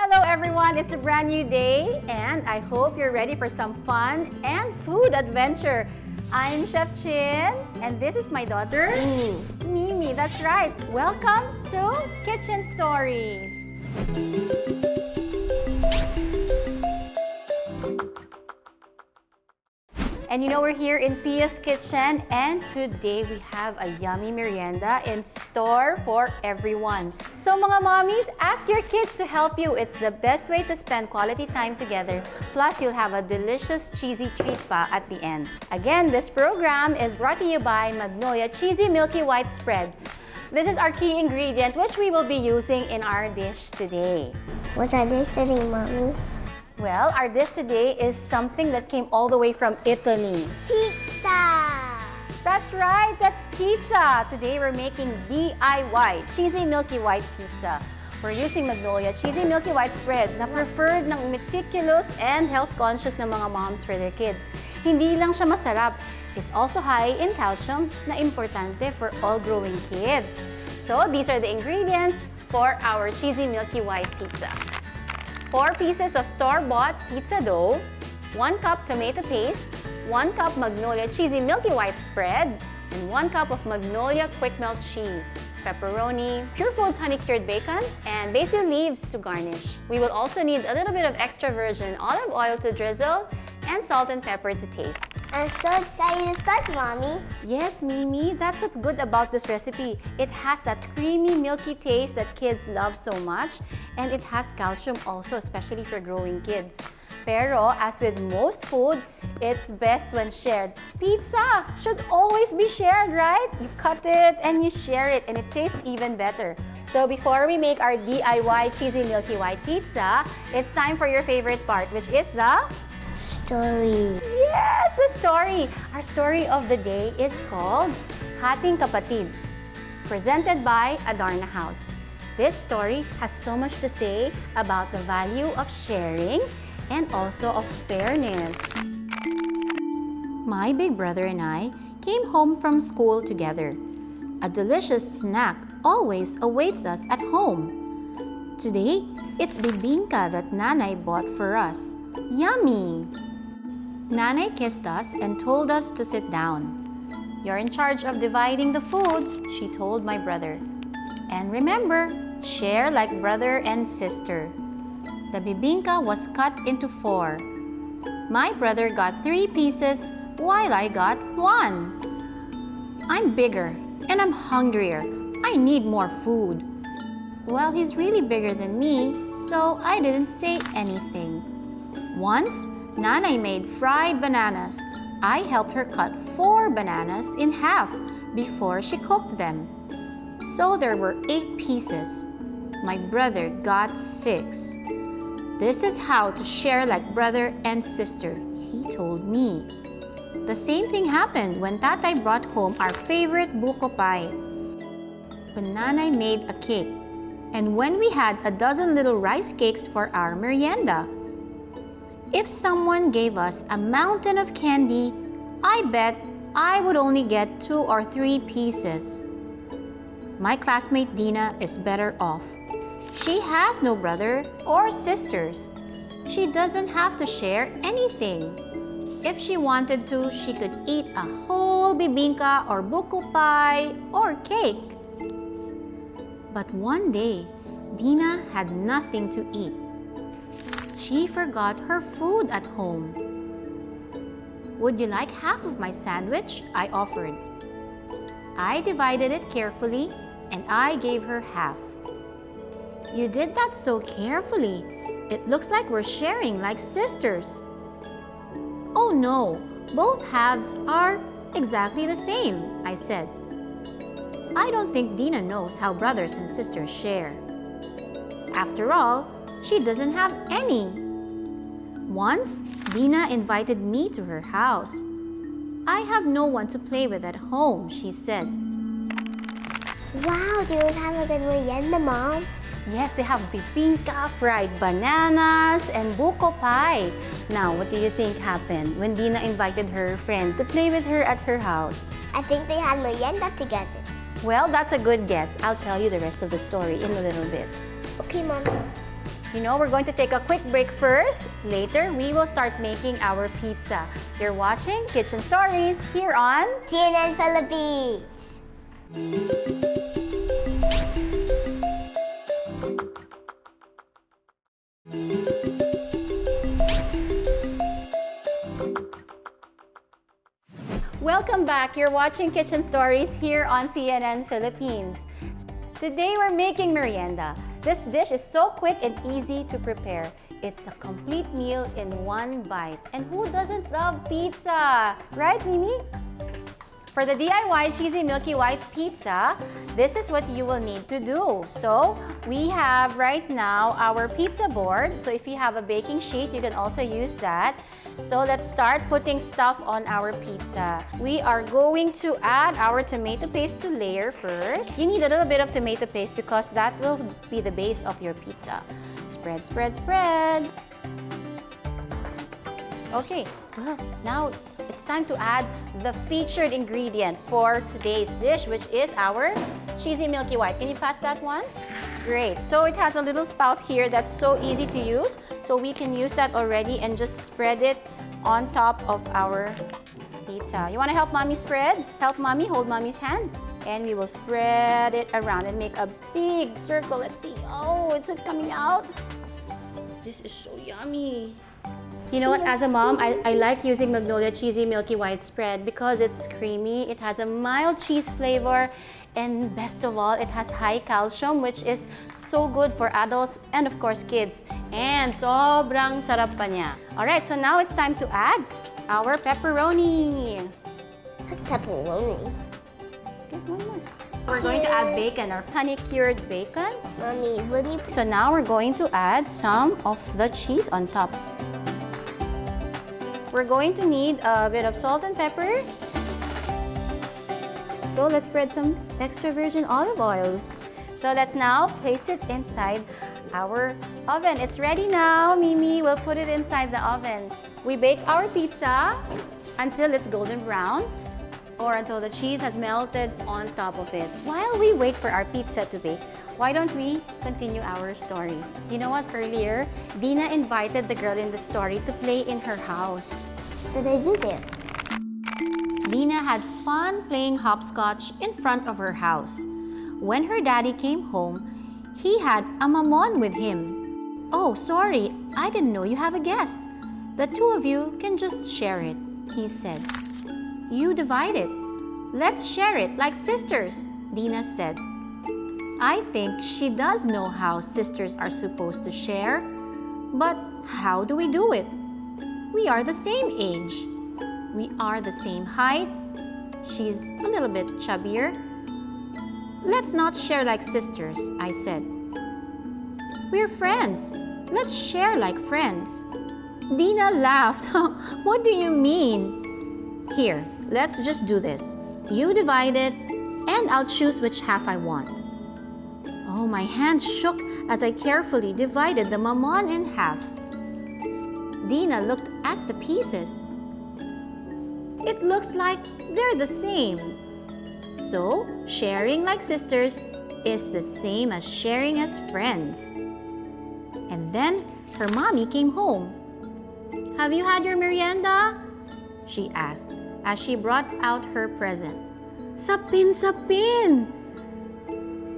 Hello everyone, it's a brand new day and I hope you're ready for some fun and food adventure. I'm Chef Chin and this is my daughter, Mimi. That's right. Welcome to Kitchen Stories. And you know, we're here in Pia's Kitchen and today we have a yummy merienda in store for everyone. So mga mommies, ask your kids to help you. It's the best way to spend quality time together. Plus, you'll have a delicious cheesy treat pa at the end. Again, this program is brought to you by Magnolia Cheesy Milky White Spread. This is our key ingredient which we will be using in our dish today. What's our dish today, Mommy? Well, our dish today is something that came all the way from Italy. Pizza! That's right, that's pizza. Today we're making DIY, Cheesy Milky White Pizza. We're using Magnolia Cheesy Milky White Spread na preferred ng meticulous and health-conscious na mga moms for their kids. Hindi lang siya masarap, it's also high in calcium na importante for all growing kids. So, these are the ingredients for our Cheesy Milky White Pizza. 4 pieces of store-bought pizza dough, 1 cup tomato paste, 1 cup Magnolia Cheesy Milky White Spread, and 1 cup of Magnolia Quick Melt cheese, pepperoni, Pure Foods honey-cured bacon, and basil leaves to garnish. We will also need a little bit of extra virgin olive oil to drizzle, and salt and pepper to taste. I'm so excited to start, Mommy. Yes, Mimi, that's what's good about this recipe. It has that creamy, milky taste that kids love so much, and it has calcium also, especially for growing kids. Pero, as with most food, it's best when shared. Pizza should always be shared, right? You cut it and you share it, and it tastes even better. So before we make our DIY Cheesy Milky White Pizza, it's time for your favorite part, which is the Story. Yes, the story. Our story of the day is called Hating Kapatid, presented by Adarna House. This story has so much to say about the value of sharing and also of fairness. My big brother and I came home from school together. A delicious snack always awaits us at home. Today, it's bibingka that Nanay bought for us. Yummy! Nanay kissed us and told us to sit down. You're in charge of dividing the food, she told my brother. And remember, share like brother and sister. The bibingka was cut into 4. My brother got 3 pieces while I got 1. I'm bigger and I'm hungrier. I need more food. Well, he's really bigger than me, so I didn't say anything. Once, Nanay made fried bananas. I helped her cut 4 bananas in half before she cooked them. So there were 8 pieces. My brother got 6. This is how to share like brother and sister, he told me. The same thing happened when Tatay brought home our favorite buko pie. When Nanay made a cake, and when we had a dozen little rice cakes for our merienda. If someone gave us a mountain of candy, I bet I would only get 2 or 3 pieces. My classmate Dina is better off. She has no brother or sisters. She doesn't have to share anything. If she wanted to, she could eat a whole bibingka or buko pie or cake. But one day, Dina had nothing to eat. She forgot her food at home. Would you like half of my sandwich? I offered. I divided it carefully and I gave her half. You did that so carefully. It looks like we're sharing like sisters. Oh no, both halves are exactly the same, I said. I don't think Dina knows how brothers and sisters share. After all, she doesn't have any. Once, Dina invited me to her house. I have no one to play with at home, she said. Wow, do you have a good merienda, Mom? Yes, they have bibingka, fried bananas, and buko pie. Now, what do you think happened when Dina invited her friend to play with her at her house? I think they had merienda together. Well, that's a good guess. I'll tell you the rest of the story in a little bit. Okay, Mom. You know, we're going to take a quick break first. Later, we will start making our pizza. You're watching Kitchen Stories here on CNN Philippines. Welcome back. You're watching Kitchen Stories here on CNN Philippines. Today we're making merienda. This dish is so quick and easy to prepare. It's a complete meal in one bite. And who doesn't love pizza? Right, Mimi? For the DIY Cheesy Milky White Pizza, this is what you will need to do. So, we have right now our pizza board. So, if you have a baking sheet, you can also use that. So, let's start putting stuff on our pizza. We are going to add our tomato paste to layer first. You need a little bit of tomato paste because that will be the base of your pizza. Spread, spread, spread. Okay, now it's time to add the featured ingredient for today's dish, which is our Cheesy Milky White. Can you pass that one? Great. So it has a little spout here that's so easy to use. So we can use that already and just spread it on top of our pizza. You want to help Mommy spread? Help Mommy, hold Mommy's hand. And we will spread it around and make a big circle. Let's see. Oh, is it coming out? This is so yummy. You know what, as a mom, I like using Magnolia Cheesy Milky White spread because it's creamy, it has a mild cheese flavor, and best of all, it has high calcium, which is so good for adults and of course kids. And sobrang sarap pa niya. Alright, so now it's time to add our pepperoni. Pepperoni. Get one more. We're going to add bacon, our honey-cured bacon. Mommy, will you... So now we're going to add some of the cheese on top. We're going to need a bit of salt and pepper. So let's spread some extra virgin olive oil. So let's now place it inside our oven. It's ready now, Mimi. We'll put it inside the oven. We bake our pizza until it's golden brown or until the cheese has melted on top of it. While we wait for our pizza to bake, why don't we continue our story? You know what, earlier, Dina invited the girl in the story to play in her house. What did I do there? Dina had fun playing hopscotch in front of her house. When her daddy came home, he had a mamon with him. Oh, sorry, I didn't know you have a guest. The two of you can just share it, he said. You divide it. Let's share it like sisters, Dina said. I think she does know how sisters are supposed to share. But how do we do it? We are the same age. We are the same height. She's a little bit chubbier. Let's not share like sisters, I said. We're friends. Let's share like friends. Dina laughed. What do you mean? Here, let's just do this. You divide it, and I'll choose which half I want. Oh, my hand shook as I carefully divided the mamon in half. Dina looked at the pieces. It looks like they're the same. So, sharing like sisters is the same as sharing as friends. And then her mommy came home. Have you had your merienda? She asked as she brought out her present. Sapin, sapin!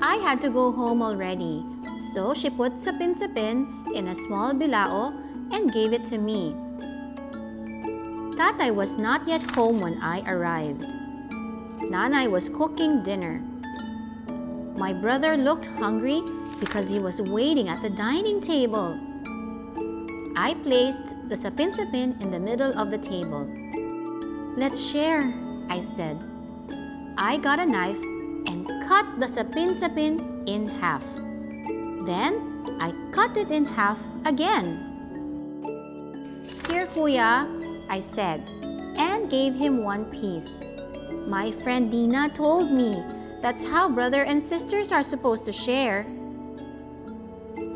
I had to go home already, so she put sapin sapin in a small bilao and gave it to me. Tatay was not yet home when I arrived. Nanay was cooking dinner. My brother looked hungry because he was waiting at the dining table. I placed the sapin sapin in the middle of the table. Let's share, I said. I got a knife and cut the sapin sapin in half. Then, I cut it in half again. Here, Kuya, I said, and gave him one piece. My friend Dina told me that's how brother and sisters are supposed to share.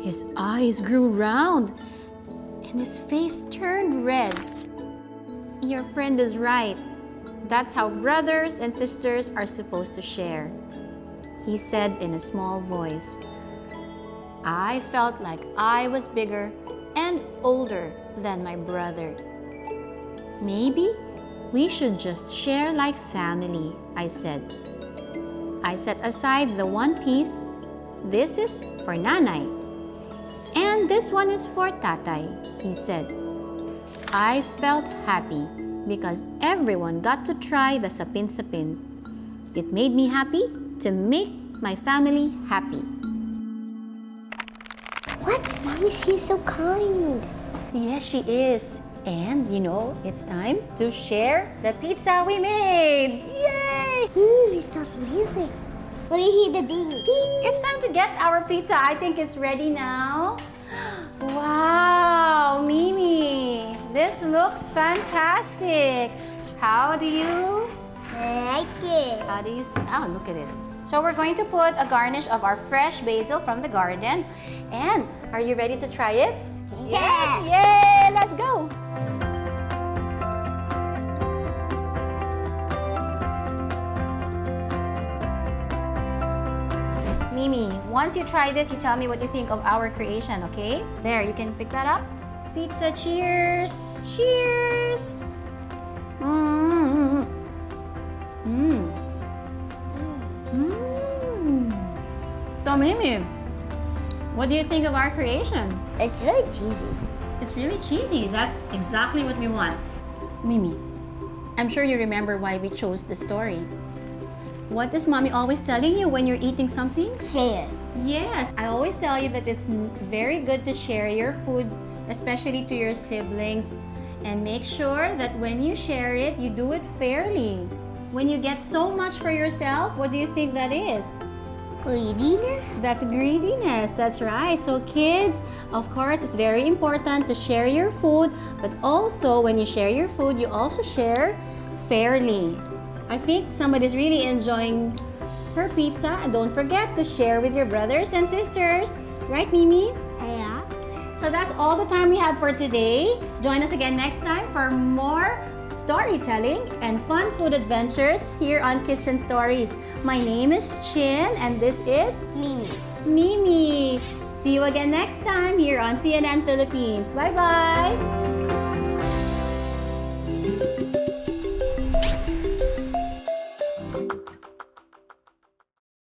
His eyes grew round and his face turned red. Your friend is right. That's how brothers and sisters are supposed to share, he said in a small voice. I felt like I was bigger and older than my brother. Maybe we should just share like family, I said. I set aside the one piece. This is for Nanay. And this one is for Tatay, he said. I felt happy because everyone got to try the sapin-sapin. It made me happy to make my family happy. What? Mommy, she is so kind. Yes, she is. And you know, it's time to share the pizza we made. Yay! It smells amazing. Let me hear the ding. Ding. It's time to get our pizza. I think it's ready now. Wow, Mimi, this looks fantastic. How do you? I like it. How do you? Oh, look at it. So we're going to put a garnish of our fresh basil from the garden. And are you ready to try it? Yeah. Yes! Yay! Let's go! Mimi, once you try this, you tell me what you think of our creation, okay? There, you can pick that up. Pizza, cheers! Cheers! Mmm. Mmm. Mmm. So, Mimi, what do you think of our creation? It's very cheesy. It's really cheesy. That's exactly what we want. Mimi, I'm sure you remember why we chose the story. What is Mommy always telling you when you're eating something? Share. Yes, I always tell you that it's very good to share your food, especially to your siblings. And make sure that when you share it, you do it fairly. When you get so much for yourself, what do you think that is? Greediness? That's greediness, that's right. So kids, of course, it's very important to share your food, but also when you share your food, you also share fairly. I think somebody's really enjoying her pizza, and don't forget to share with your brothers and sisters. Right, Mimi? Yeah. So that's all the time we have for today. Join us again next time for more storytelling and fun food adventures here on Kitchen Stories. My name is Chin and this is Mimi. Mimi. See you again next time here on CNN Philippines. Bye-bye!